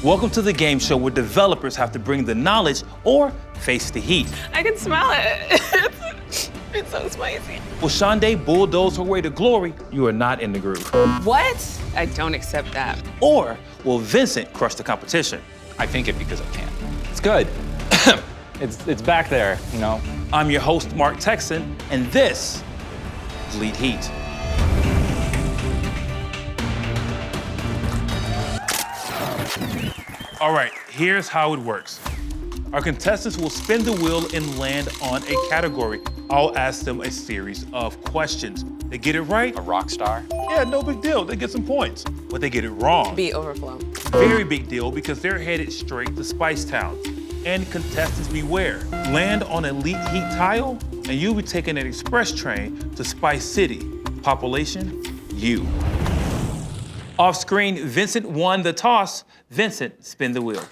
Welcome to the game show where developers have to bring the knowledge or face the heat. I can smell it. It's so spicy. Will Shaundai bulldoze her way to glory? You are not in the groove. What? I don't accept that. Or will Vincent crush the competition? I think it because I can. It's good. it's back there, you know. I'm your host, Mark Texan, and this is Leet Heat. All right, here's how it works. Our contestants will spin the wheel and land on a category. I'll ask them a series of questions. They get it right? A rock star. Yeah, no big deal. They get some points. But they get it wrong. Be overflow. Very big deal because they're headed straight to Spice Town. And contestants beware. Land on a Leet Heat tile, and you'll be taking an express train to Spice City. Population, you. Off screen, Vincent won the toss. Vincent, spin the wheel.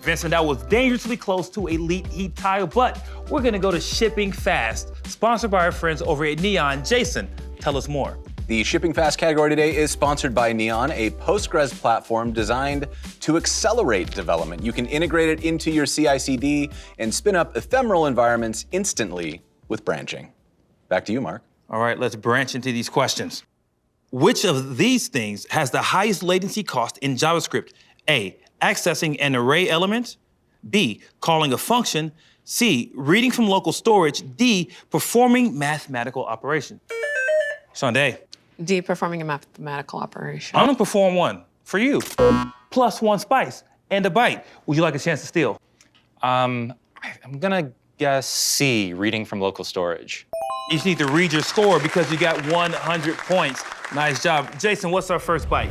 Vincent, that was dangerously close to a Leet Heat tile, but we're gonna go to Shipping Fast, sponsored by our friends over at Neon. Jason, tell us more. The Shipping Fast category today is sponsored by Neon, a Postgres platform designed to accelerate development. You can integrate it into your CI/CD and spin up ephemeral environments instantly with branching. Back to you, Mark. All right, let's branch into these questions. Which of these things has the highest latency cost in JavaScript? A, accessing an array element. B, calling a function. C, reading from local storage. D, performing mathematical operation. Shaundai. D, performing a mathematical operation. I'm gonna perform one for you. Plus one spice and a bite. Would you like a chance to steal? I'm gonna guess C, reading from local storage. You just need to read your score because you got 100 points. Nice job. Jason, what's our first bite?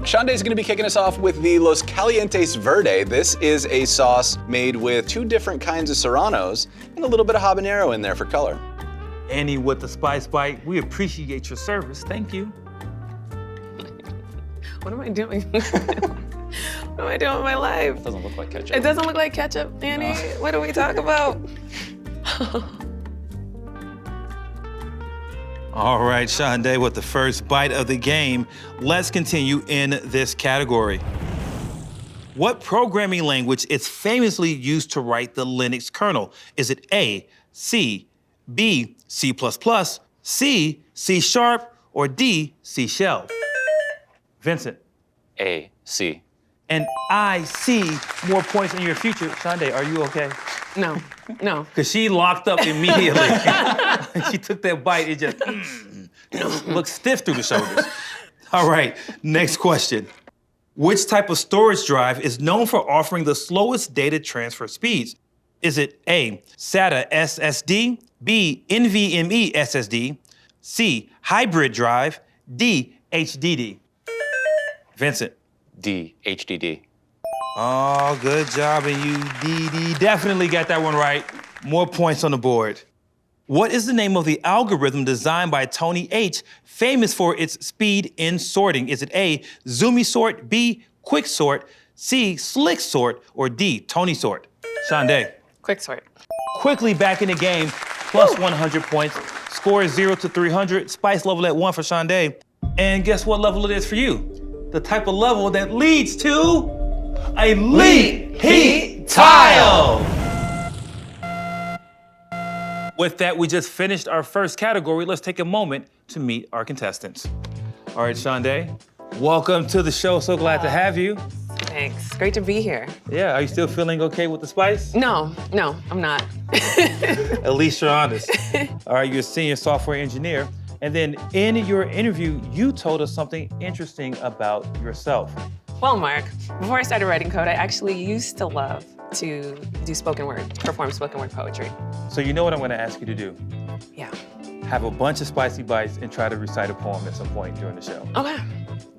Shaundai is going to be kicking us off with the Los Calientes Verde. This is a sauce made with 2 different kinds of serranos and a little bit of habanero in there for color. Annie with the spice bite. We appreciate your service. Thank you. What am I doing? What am I doing with my life? It doesn't look like ketchup. It doesn't look like ketchup, Annie. No. What do we talk about? All right, Shaundai with the first bite of the game. Let's continue in this category. What programming language is famously used to write the Linux kernel? Is it A, C, B, C++, C, C#, or D, C Shell? Vincent. A, C. And I see more points in your future. Shaundai, are you okay? No. Because she locked up immediately. She took that bite, it just looked stiff through the shoulders. All right, next question. Which type of storage drive is known for offering the slowest data transfer speeds? Is it A, SATA SSD, B, NVMe SSD, C, hybrid drive, D, HDD? Vincent. D, HDD. Oh, good job, and you definitely got that one right. More points on the board. What is the name of the algorithm designed by Tony H, famous for its speed in sorting? Is it A, Zoomy Sort, B, Quick Sort, C, Slick Sort, or D, Tony Sort? Shaundai. Quick sort. Quickly back in the game, plus 100 points. Score is 0 to 300. Spice level at 1 for Shaundai. And guess what level it is for you? The type of level that leads to a Leet Heat tile. With that, we just finished our first category. Let's take a moment to meet our contestants. All right, Shaundai, welcome to the show. So glad to have you. Thanks. Great to be here. Yeah, are you still feeling okay with the spice? No, I'm not. At least you're honest. All right, you're a senior software engineer. And then in your interview, you told us something interesting about yourself. Well, Mark, before I started writing code, I actually used to love to do spoken word, perform spoken word poetry. So you know what I'm gonna ask you to do? Yeah. Have a bunch of spicy bites and try to recite a poem at some point during the show. Okay.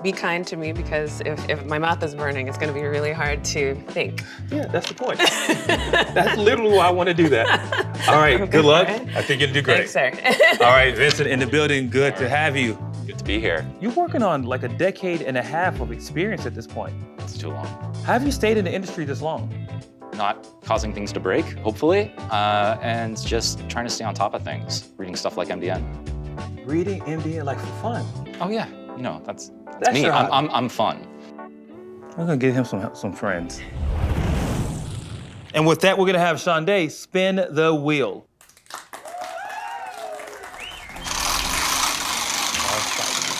Be kind to me because if my mouth is burning, it's gonna be really hard to think. Yeah, that's the point. That's literally why I wanna do that. All right, good luck. I think you'll do great. Thanks, sir. All right, Vincent in the building, good to have you. Good to be here. You're working on like a decade and a half of experience at this point. It's too long. How have you stayed in the industry this long? not causing things to break, hopefully, and just trying to stay on top of things, reading stuff like MDN. Reading MDN like for fun. Oh yeah, you know, that's me. your hobby. I'm fun. We're gonna get him some friends. And with that, we're gonna have Shaundai spin the wheel.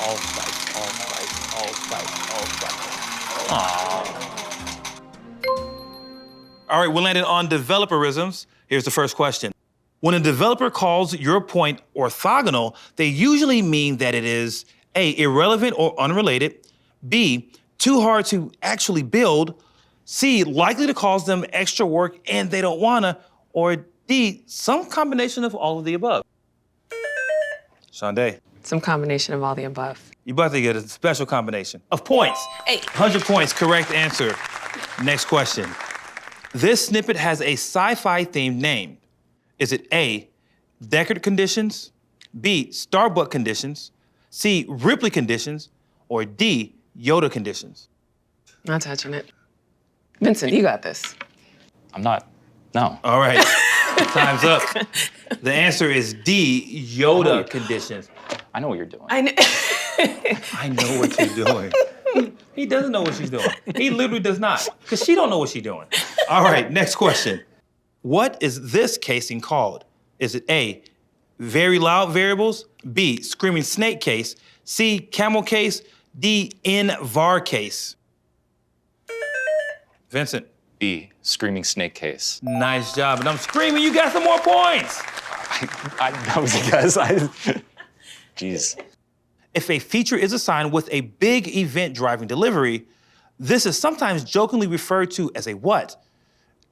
All spice. All right, we landed on developerisms. Here's the first question. When a developer calls your point orthogonal, they usually mean that it is A, irrelevant or unrelated, B, too hard to actually build, C, likely to cause them extra work and they don't wanna, or D, some combination of all of the above. Shaundai, Some combination of all the above. you're about to get a special combination of points. Hey. 100 points, correct answer. Next question. This snippet has a sci-fi themed name. Is it A, Deckard conditions, B, Starbuck conditions, C, Ripley conditions, or D, Yoda conditions? Not touching it. Vincent, you got this. I'm not, no. All right, time's up. The answer is D, Yoda conditions. I know what you're doing. I know. I know what you're doing. He doesn't know what she's doing. He literally does not, because she don't know what she's doing. All right, next question. What is this casing called? Is it A, very loud variables, B, screaming snake case, C, camel case, D, var case? Vincent, B, screaming snake case. nice job. And I'm screaming, you got some more points. That was a guess. Jeez. If a feature is assigned with a big event driving delivery, this is sometimes jokingly referred to as a what?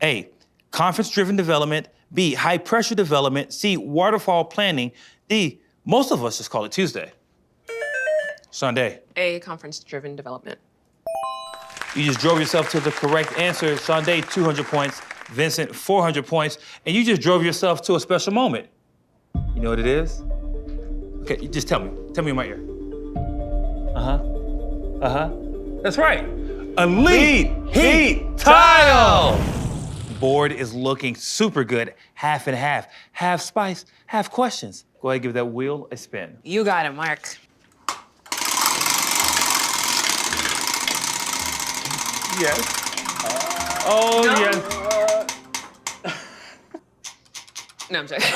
A, conference-driven development, B, high-pressure development, C, waterfall planning, D, most of us just call it Tuesday. Shaundai, A, conference-driven development. you just drove yourself to the correct answer. Shaundai, 200 points, Vincent, 400 points, and you just drove yourself to a special moment. You know what it is? Okay, you just tell me in my ear. That's right. A Leet Heat tile. Board is looking super good, half and half. Half spice, half questions. Go ahead, give that wheel a spin. You got it, Mark. Yes. Oh, No. yes. No, I'm joking.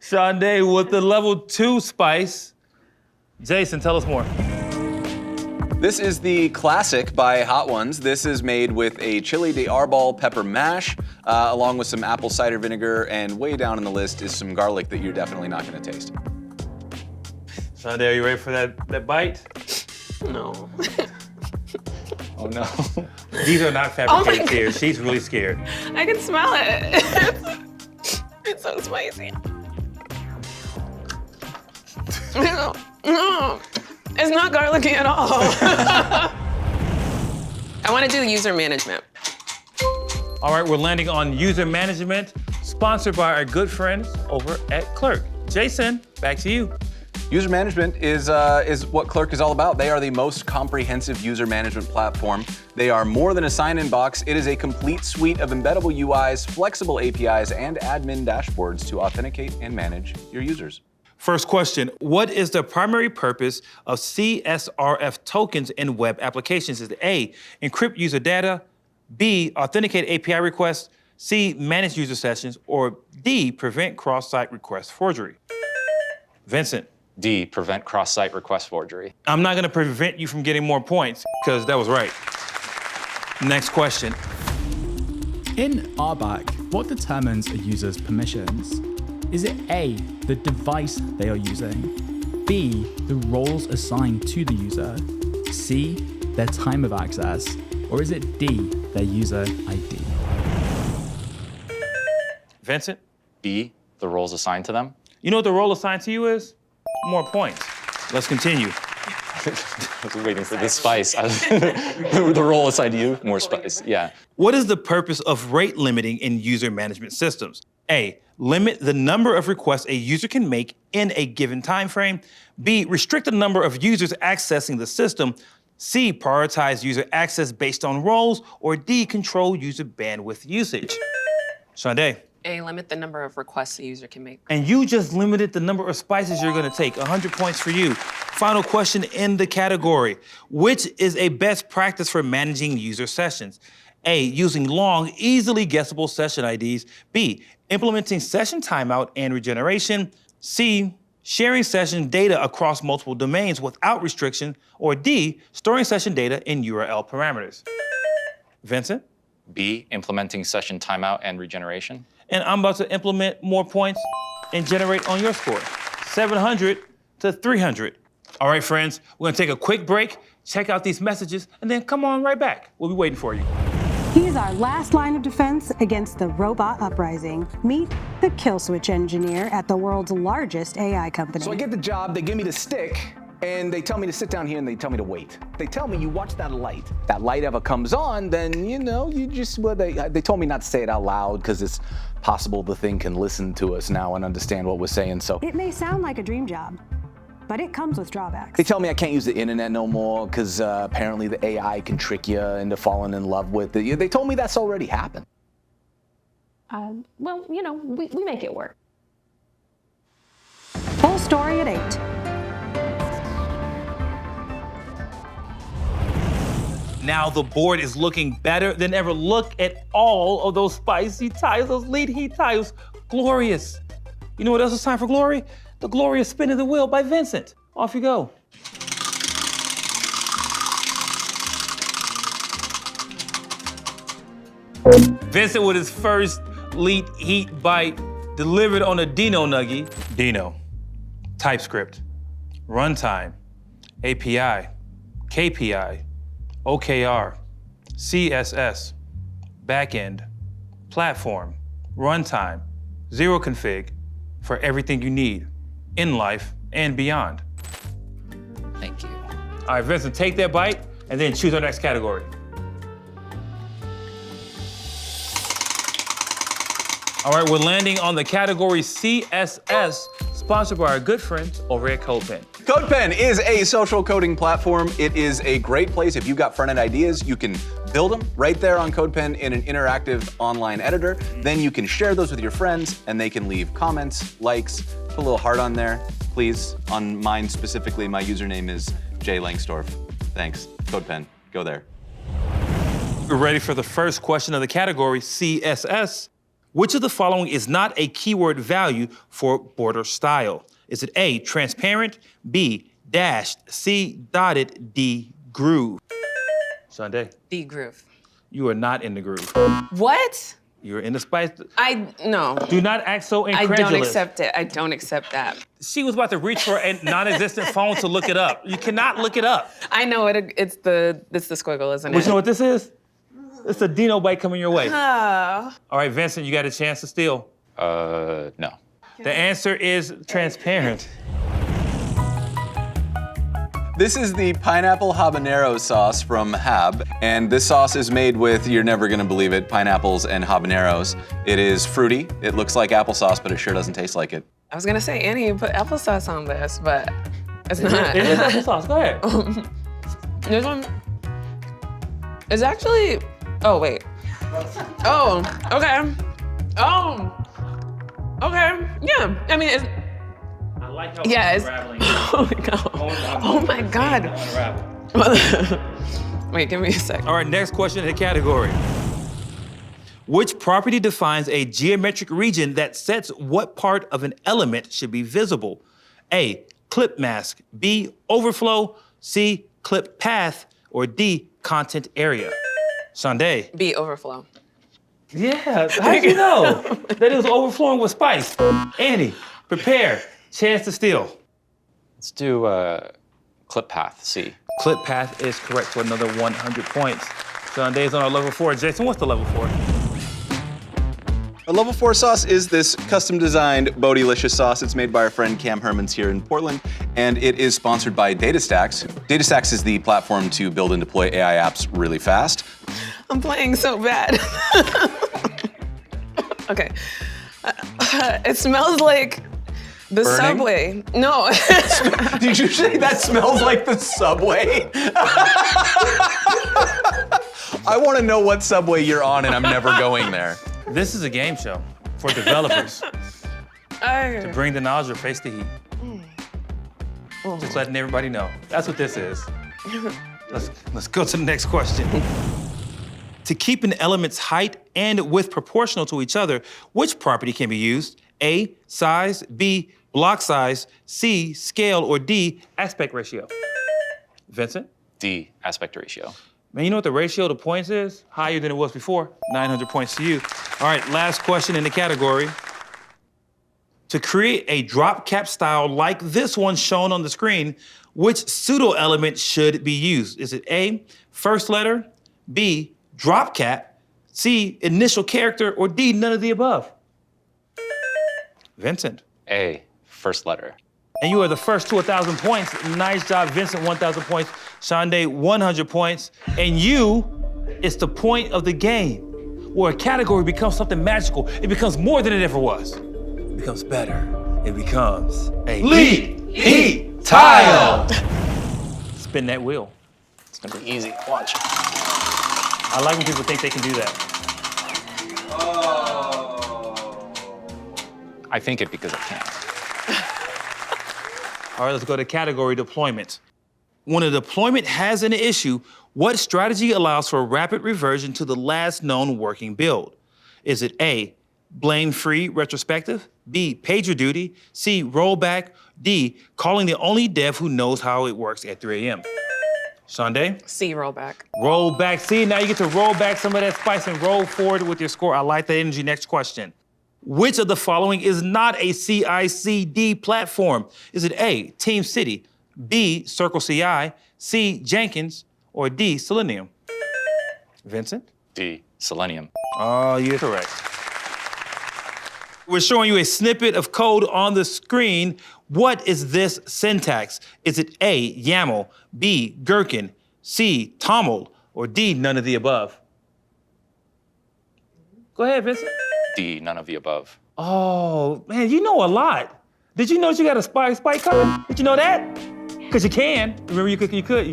Shaundai with the level 2 spice. Jason, tell us more. This is the classic by Hot Ones. This is made with a chili de arbol pepper mash, along with some apple cider vinegar, and way down on the list is some garlic that you're definitely not gonna taste. Shaundai, are you ready for that bite? No. Oh no. These are not Oh fabricated my tears. She's really scared. I can smell it. It's so spicy. No, it's not garlicky at all. I want to do user management. All right, we're landing on user management, sponsored by our good friends over at Clerk. Jason, back to you. User management is what Clerk is all about. They are the most comprehensive user management platform. They are more than a sign-in box. It is a complete suite of embeddable UIs, flexible APIs, and admin dashboards to authenticate and manage your users. First question, what is the primary purpose of CSRF tokens in web applications? Is it A, encrypt user data, B, authenticate API requests, C, manage user sessions, or D, prevent cross-site request forgery? Vincent. D, prevent cross-site request forgery. I'm not gonna prevent you from getting more points, because that was right. Next question. In RBAC, what determines a user's permissions? Is it A, the device they are using, B, the roles assigned to the user, C, their time of access, or is it D, their user ID? Vincent, B, the roles assigned to them. you know what the role assigned to you is? More points. Let's continue. I was waiting for this spice. The role assigned to you, more spice, yeah. What is the purpose of rate limiting in user management systems? A, limit the number of requests a user can make in a given time frame. B, restrict the number of users accessing the system. C, prioritize user access based on roles, or D, control user bandwidth usage? Shaundai. A, limit the number of requests a user can make. And you just limited the number of spices you're gonna take. 100 points for you. Final question in the category. Which is a best practice for managing user sessions? A, using long, easily guessable session IDs. B, implementing session timeout and regeneration. C, sharing session data across multiple domains without restriction. Or D, storing session data in URL parameters. Vincent? B, implementing session timeout and regeneration. And I'm about to implement more points and generate on your score. 700 to 300. All right, friends, we're gonna take a quick break, check out these messages, and then come on right back. We'll be waiting for you. He's our last line of defense against the robot uprising. Meet the kill switch engineer at the world's largest AI company. So I get the job, they give me the stick, and they tell me to sit down here and they tell me to wait. They tell me you watch that light. That light ever comes on, then you just, well, they told me not to say it out loud because it's possible the thing can listen to us now and understand what we're saying, so. It may sound like a dream job, but it comes with drawbacks. They tell me I can't use the internet no more because apparently the AI can trick you into falling in love with it. They told me that's already happened. Well, we make it work. Full story at 8. Now the board is looking better than ever. Look at all of those spicy tiles, those Leet Heat tiles. Glorious. You know what else is time for glory? The glorious spin of the wheel by Vincent. Off you go. Vincent with his first Leet Heat bite delivered on a Dino Nuggie. Dino, TypeScript, Runtime, API, KPI, OKR, CSS, Backend, Platform, Runtime, Zero Config for everything you need in life and beyond. Thank you. All right, Vincent, take that bite and then choose our next category. All right, we're landing on the category CSS, sponsored by our good friends over at CodePen. CodePen is a social coding platform. It is a great place if you've got front-end ideas. You can build them right there on CodePen in an interactive online editor. Then you can share those with your friends and they can leave comments, likes, put a little heart on there, please. On mine specifically, my username is Jay Langsdorf. Thanks, CodePen, go there. We're ready for the first question of the category CSS. Which of the following is not a keyword value for border style? Is it A, transparent, B, dashed, C, dotted, D, groove? Shaundai, D, groove. you are not in the groove. What? You're in the spice. No. Do not act so I incredulous. don't accept it. I don't accept that. She was about to reach for a non-existent phone to look it up. You cannot look it up. I know it. It's the squiggle, isn't But it? you know what this is? It's a Dino bite coming your way. Oh. All right, Vincent, you got a chance to steal. No. The answer is transparent. This is the pineapple habanero sauce from Hab, and this sauce is made with, you're never gonna believe it, pineapples and habaneros. It is fruity, it looks like applesauce, but it sure doesn't taste like it. I was gonna say, Annie, you put applesauce on this, but it's not. It is applesauce, go ahead. This one is actually, oh, wait. Oh, okay. Oh, okay, yeah. I mean, it's, I like how yeah, it's it's, unraveling. oh my God. Oh my God. Wait, give me a sec. All right, next question in the category. Which property defines a geometric region that sets what part of an element should be visible? A, clip mask, B, overflow, C, clip path, or D, content area? Shaundai. B, overflow. Yeah, how did you know that it was overflowing with spice? Annie, prepare, chance to steal. Let's do clip path, C. Clip path is correct for another 100 points. Shaundai's on our level 4. Jason, what's the level 4? Our level 4 sauce is this custom-designed Bodylicious sauce. It's made by our friend Cam Hermans here in Portland, and it is sponsored by DataStax. DataStax is the platform to build and deploy AI apps really fast. I'm playing so bad. Okay. It smells like The Burning? subway. No. Did you say that smells like the subway? I want to know what subway you're on, and I'm never going there. This is a game show for developers to bring the knowledge or face the heat. Just letting everybody know. That's what this is. Let's go to the next question. To keep an element's height and width proportional to each other, which property can be used? A, size, B, block size, C, scale, or D, aspect ratio? Vincent? D, aspect ratio. Man, you know what the ratio to points is? Higher than it was before. 900 points to you. All right, last question in the category. To create a drop cap style like this one shown on the screen, which pseudo element should be used? Is it A, first letter, B, drop cap, C, initial character, or D, none of the above? Vincent. A, first letter. And you are the first to 1,000 points. Nice job, Vincent, 1,000 points. Shaundai, 100 points. And you, it's the point of the game where a category becomes something magical. It becomes more than it ever was. It becomes better. It becomes a Leet Heat tile. Spin that wheel. It's gonna be easy. Watch. I like when people think they can do that. I think it because I can't. All right, let's go to category deployment. When a deployment has an issue, what strategy allows for rapid reversion to the last known working build? Is it A, blame-free retrospective, B, PagerDuty, C, rollback, D, calling the only dev who knows how it works at 3 a.m.? Shaundai? C, rollback. Roll back. See, now you get to roll back some of that spice and roll forward with your score. I like that energy. Next question. Which of the following is not a CI/CD platform? Is it A, Team City, B, Circle CI, C, Jenkins, or D, Selenium? Vincent? D, Selenium. Oh, you're correct. We're showing you a snippet of code on the screen. What is this syntax? Is it A, YAML, B, Gherkin, C, TOML, or D, none of the above? Go ahead, Vincent. D, none of the above. Oh, man, you know a lot. Did you know you got a spike coming? Did you know that? Because you can. Remember, you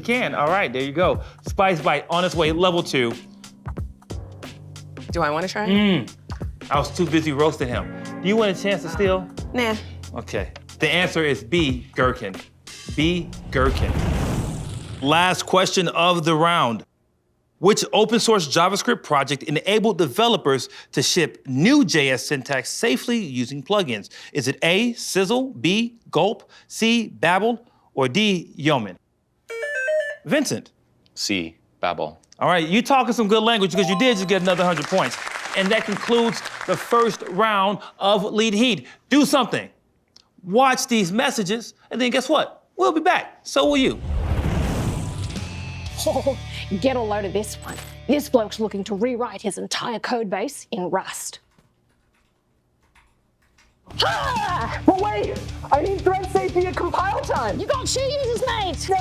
can. All right, there you go. Spice bite on its way, level 2. Do I want to try? I was too busy roasting him. Do you want a chance to steal? Nah. Okay. The answer is B, Gherkin. B, Gherkin. Last question of the round. Which open source JavaScript project enabled developers to ship new JS syntax safely using plugins? Is it A, Sizzle, B, Gulp, C, Babel, or D, Yeoman? Vincent. C, Babel. All right, you talking some good language because you did just get another 100 points. And that concludes the first round of Leet Heat. Do something. Watch these messages, and then guess what? We'll be back. So will you. Oh, get a load of this one. This bloke's looking to rewrite his entire code base in Rust. Ah! But wait! I need thread safety at compile time! You got 2 users, mate! No!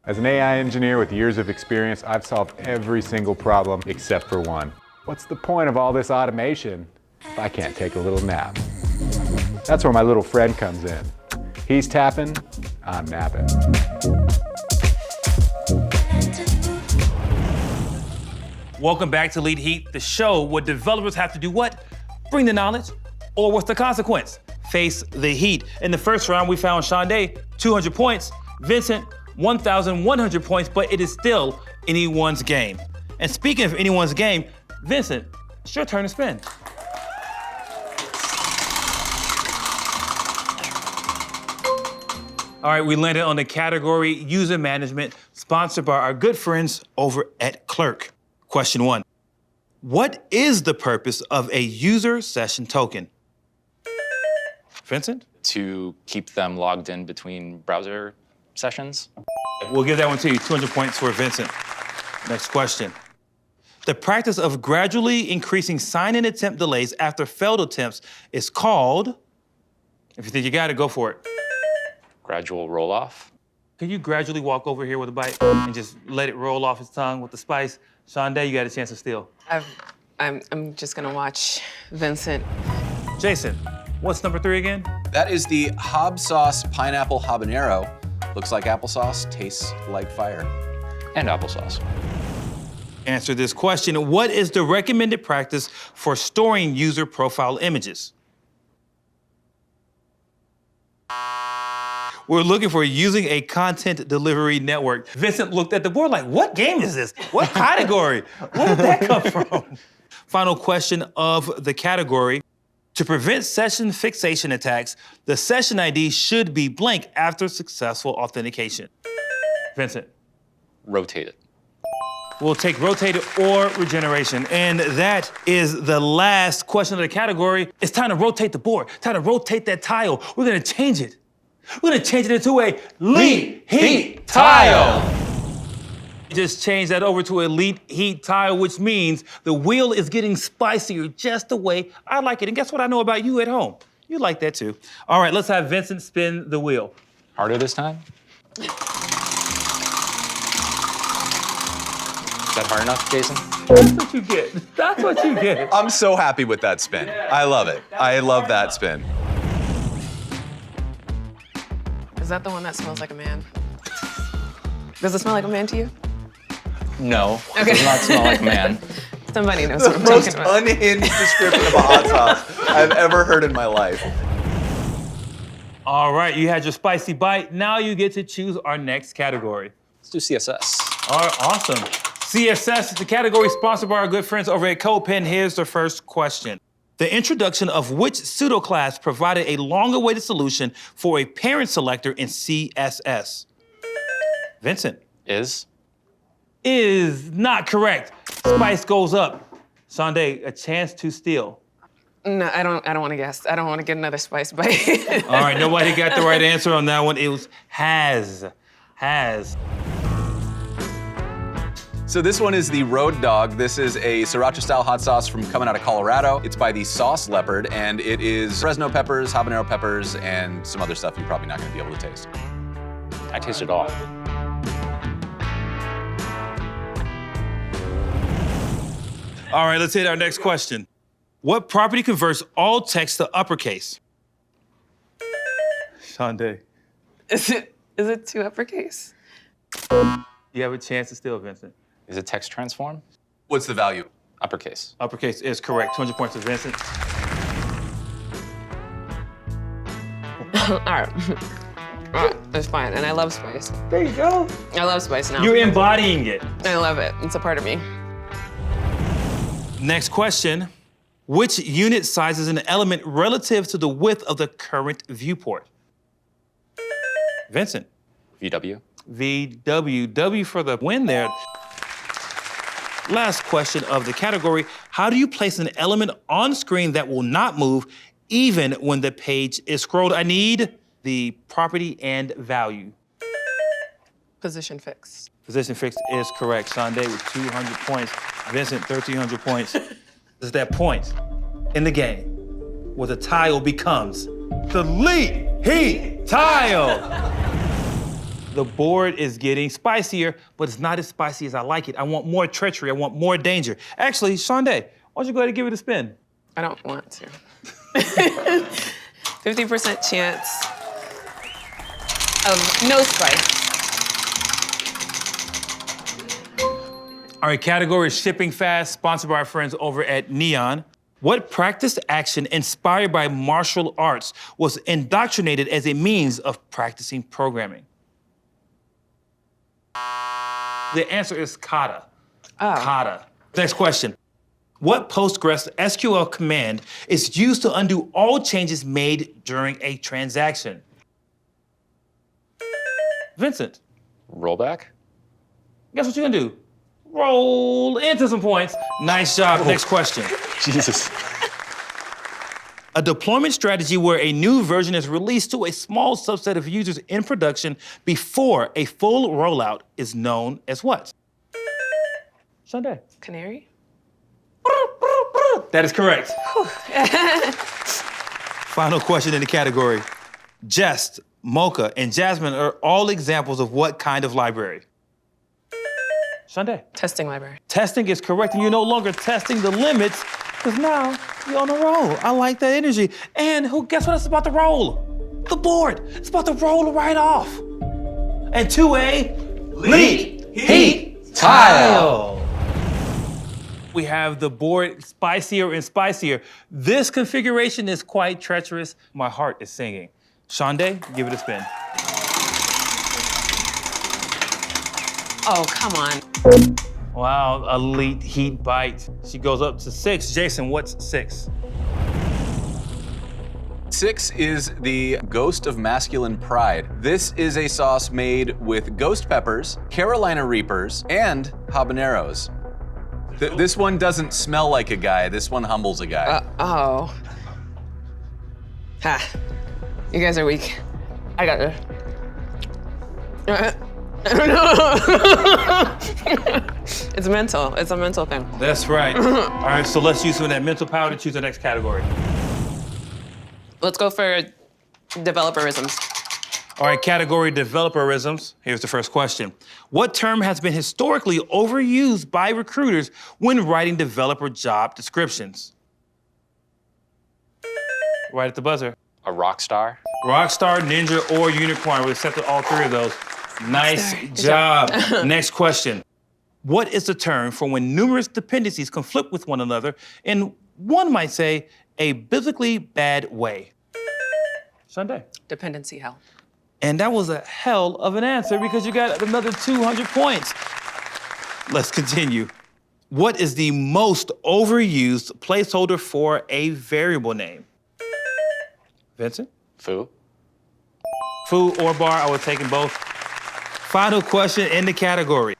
As an AI engineer with years of experience, I've solved every single problem except for one. What's the point of all this automation if I can't take a little nap? That's where my little friend comes in. He's tapping, I'm napping. Welcome back to Leet Heat, the show where developers have to do what? Bring the knowledge, or what's the consequence? Face the heat. In the first round, we found Shaundai, 200 points, Vincent, 1,100 points, but it is still anyone's game. And speaking of anyone's game, Vincent, it's your turn to spin. All right, we landed on the category User Management, sponsored by our good friends over at Clerk. Question 1. What is the purpose of a user session token? Vincent? To keep them logged in between browser sessions. We'll give that one to you. 200 points for Vincent. Next question. The practice of gradually increasing sign-in attempt delays after failed attempts is called, if you think you got it, go for it. Gradual roll-off. Can you gradually walk over here with a bite and just let it roll off his tongue with the spice? Shaundai, you got a chance to steal. I I'm just gonna watch Vincent. Jason, what's number 3 again? That is the Hob Sauce Pineapple Habanero. Looks like applesauce, tastes like fire. And applesauce. Answer this question. What is the recommended practice for storing user profile images? We're looking for using a content delivery network. Vincent looked at the board like, what game is this? What category? Where did that come from? Final question of the category. To prevent session fixation attacks, the session ID should be blank after successful authentication. Vincent. Rotate it. We'll take rotated or regeneration. And that is the last question of the category. It's time to rotate the board. Time to rotate that tile. We're gonna change it. We're gonna change it into a Leet Heat tile. Just change that over to a Leet Heat tile, which means the wheel is getting spicier just the way I like it. And guess what I know about you at home? You like that too. All right, let's have Vincent spin the wheel. Harder this time? Is that hard enough, Jason? That's what you get. That's what you get. I'm so happy with that spin. I love it. I love that spin. Is that the one that smells like a man? Does it smell like a man to you? No, Okay. it does not smell like a man. Somebody knows The what I'm most talking about. unhinged description of a hot sauce I've ever heard in my life. All right, you had your spicy bite. Now you get to choose our next category. Let's do CSS. All right, awesome. CSS is the category sponsored by our good friends over at CodePen. Here's the first question. The introduction of which pseudo-class provided a long-awaited solution for a parent selector in CSS? Vincent. Is not correct. Spice goes up. Shaundai, a chance to steal. No, I don't want to guess. I don't want to get another spice bite. All right, nobody got the right answer on that one. It was has. So this one is the Road Dog. This is a sriracha-style hot sauce from coming out of Colorado. It's by the Sauce Leopard, and it is Fresno peppers, habanero peppers, and some other stuff you're probably not gonna be able to taste. I taste it all. All right, let's hit our next question. What property converts all text to uppercase? Shaundai. Is it too uppercase? You have a chance to steal, Vincent. Is it text transform? What's the value? Uppercase. Uppercase is correct. 200 points to Vincent. All right, that's fine. And I love spice. There you go. I love spice now. You're embodying it. I love it. It's a part of me. Next question. Which unit size is an element relative to the width of the current viewport? Vincent. VW. VW. W for the win there. Last question of the category. How do you place an element on screen that will not move even when the page is scrolled? I need the property and value. Position fix. Position fixed is correct. Shaundai with 200 points. Vincent, 1,300 points. This is that point in the game where the tile becomes the Leet Heat tile. The board is getting spicier, but it's not as spicy as I like it. I want more treachery. I want more danger. Actually, Shaundai, why don't you go ahead and give it a spin? I don't want to. 50% chance of no spice. All right, category is shipping fast, sponsored by our friends over at Neon. What practiced action inspired by martial arts was indoctrinated as a means of practicing programming? The answer is kata. Oh. Kata. Next question. What Postgres SQL command is used to undo all changes made during a transaction? Vincent. Rollback. Guess what you're gonna do? Roll into some points. Nice job. Next question. Jesus. A deployment strategy where a new version is released to a small subset of users in production before a full rollout is known as what? Shaundai. Canary? That is correct. Final question in the category. Jest, Mocha, and Jasmine are all examples of what kind of library? Shaundai. Testing library. Testing is correct, and you're no longer testing the limits, because now you're on a roll. I like that energy. And guess what it's about to roll? The board. It's about to roll right off. And to a Leet Heat tile. We have the board spicier and spicier. This configuration is quite treacherous. My heart is singing. Shaundai, give it a spin. Oh, come on. Wow, a Leet Heat bite. She goes up to 6. Jason, what's 6? 6 is the Ghost of Masculine Pride. This is a sauce made with ghost peppers, Carolina Reapers, and habaneros. This one doesn't smell like a guy. This one humbles a guy. Oh. Ha. You guys are weak. I got it. It's mental. It's a mental thing. That's right. All right, so let's use some of that mental power to choose the next category. Let's go for developerisms. All right, category developerisms. Here's the first question. What term has been historically overused by recruiters when writing developer job descriptions? Right at the buzzer. A rock star. Rockstar, ninja, or unicorn. We accepted all 3 of those. Nice job. Next question. What is the term for when numerous dependencies conflict with one another in, one might say, a biblically bad way? Shaundai. Dependency hell. And that was a hell of an answer because you got another 200 points. Let's continue. What is the most overused placeholder for a variable name? Vincent? Foo. Foo or bar, I would take them both. Final question in the category.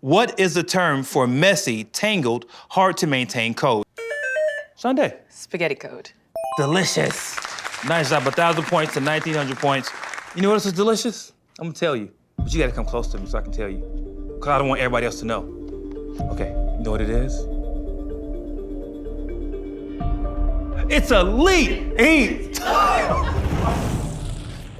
What is the term for messy, tangled, hard to maintain code? Shaundai. Spaghetti code. Delicious. Nice job, 1,000 points to 1,900 points. You know what else is delicious? I'm gonna tell you, but you gotta come close to me so I can tell you. Because I don't want everybody else to know. Okay, you know what it is? It's a Leet Heat tile!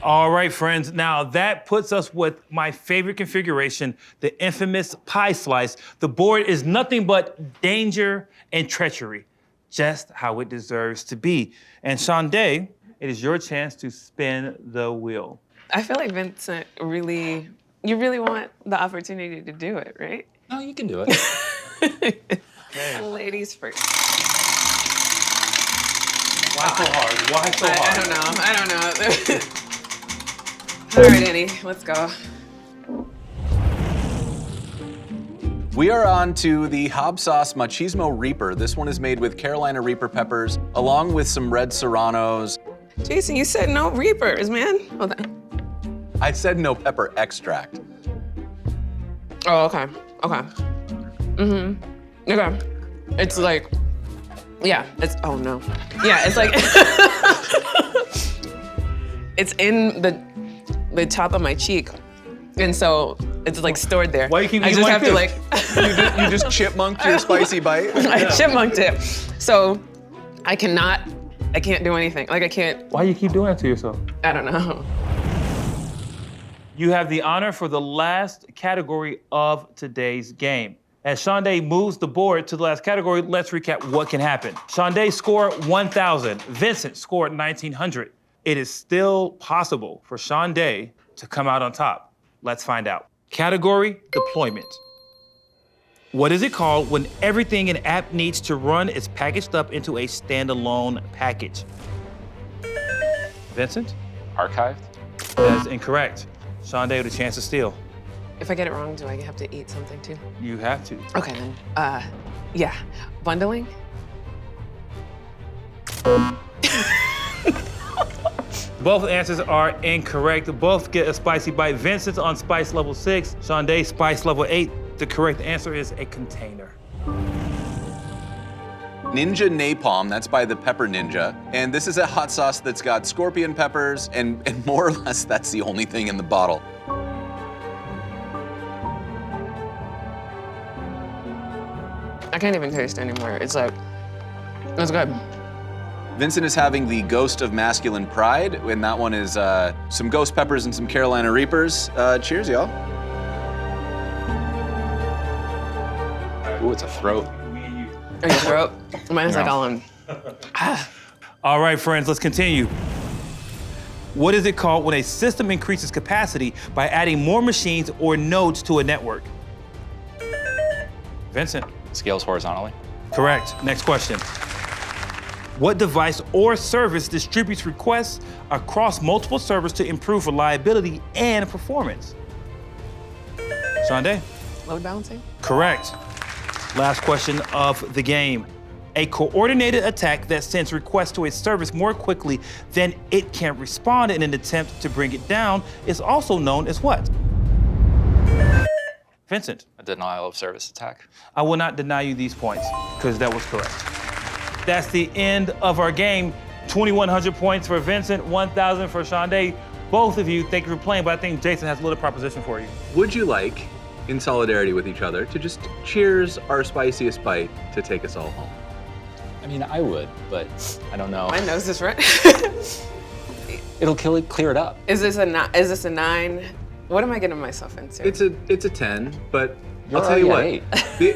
All right, friends, now that puts us with my favorite configuration, the infamous pie slice. The board is nothing but danger and treachery, just how it deserves to be. And Shaundai, it is your chance to spin the wheel. I feel like Vincent you really want the opportunity to do it, right? No, you can do it. Ladies first. Why so hard? Why so hard? I don't know. All right, Annie, let's go. We are on to the Hob Sauce Machismo Reaper. This one is made with Carolina Reaper peppers, along with some red serranos. Jason, you said no Reapers, man. Hold on. I said no pepper extract. Oh, okay. Okay. Okay. It's like, yeah, it's, oh no. Yeah, it's like, it's in the top of my cheek. And so it's like stored there. Why you keep I eating just like have to this? like, You just chipmunked your spicy bite? I chipmunked it. So I can't do anything. Like I can't, Why you keep doing that to yourself? I don't know. You have the honor for the last category of today's game. As Shaundai moves the board to the last category, let's recap what can happen. Shaundai scored 1,000. Vincent scored 1,900. It is still possible for Shaundai to come out on top. Let's find out. Category, deployment. What is it called when everything an app needs to run is packaged up into a standalone package? Vincent? Archived. That's incorrect. Shaundai with a chance to steal. If I get it wrong, do I have to eat something too? You have to. Okay then, yeah, bundling? Both answers are incorrect. Both get a spicy bite. Vincent's on spice level 6, Shaundai spice level 8. The correct answer is a container. Ninja Napalm, that's by the Pepper Ninja. And this is a hot sauce that's got scorpion peppers, and more or less that's the only thing in the bottle. I can't even taste anymore. It's like, it's good. Vincent is having the Ghost of Masculine Pride, and that one is some ghost peppers and some Carolina Reapers. Cheers, y'all. it's a throat. Oh, your throat? Mine's like all in. All right, friends, let's continue. What is it called when a system increases capacity by adding more machines or nodes to a network? Vincent. Scales horizontally. Correct. Next question. What device or service distributes requests across multiple servers to improve reliability and performance? Shaundai? Load balancing? Correct. Last question of the game. A coordinated attack that sends requests to a service more quickly than it can respond in an attempt to bring it down is also known as what? Vincent. A denial of service attack. I will not deny you these points, because that was correct. That's the end of our game. 2,100 points for Vincent, 1,000 for Shaundai. Both of you, thank you for playing, but I think Jason has a little proposition for you. Would you like, in solidarity with each other, to just cheers our spiciest bite to take us all home? I mean, I would, but I don't know. My nose is red. It'll clear it up. Is this a 9? What am I getting myself into? It's a 10, but You're I'll tell you what. already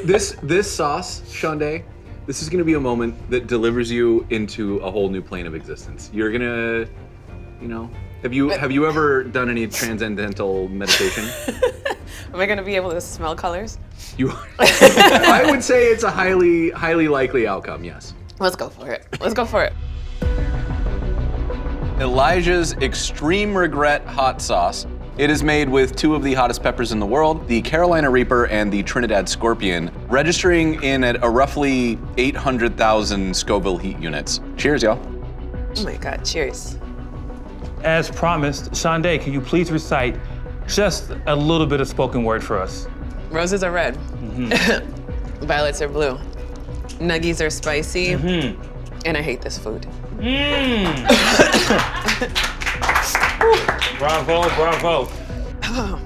This sauce, Shaundai, this is gonna be a moment that delivers you into a whole new plane of existence. You're gonna, you know, have you ever done any transcendental meditation? Am I gonna be able to smell colors? I would say it's a highly likely outcome, yes. Let's go for it. Let's go for it. Elijah's Extreme Regret Hot Sauce. It is made with 2 of the hottest peppers in the world, the Carolina Reaper and the Trinidad Scorpion, registering in at a roughly 800,000 Scoville heat units. Cheers, y'all. Oh my God, cheers. As promised, Shaundai, can you please recite just a little bit of spoken word for us? Roses are red. Violets are blue. Nuggies are spicy. And I hate this food. Bravo, bravo. I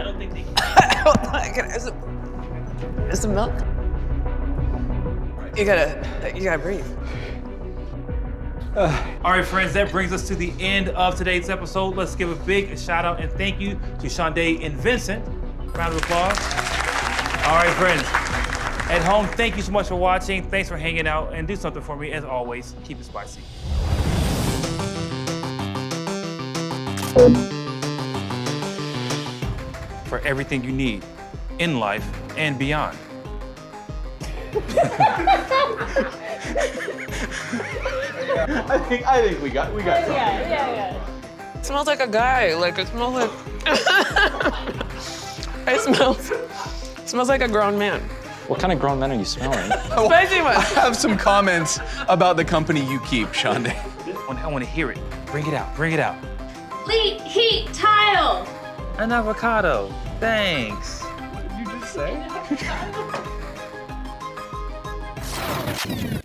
don't think they can. Hold on, is some milk? You gotta breathe. All right, friends, that brings us to the end of today's episode. Let's give a big shout out and thank you to Shaundai and Vincent. Round of applause. All right, friends. At home, thank you so much for watching. Thanks for hanging out, and do something for me. As always, keep it spicy. For everything you need in life and beyond. I think we got something. Yeah. It smells like a guy. Like it smells like. It smells like a grown man. What kind of grown men are you smelling? Spicy one. I have some comments about the company you keep, Shaundai. I want to hear it. Bring it out. Bring it out. Leet Heat Tile. An avocado. Thanks. What did you just say?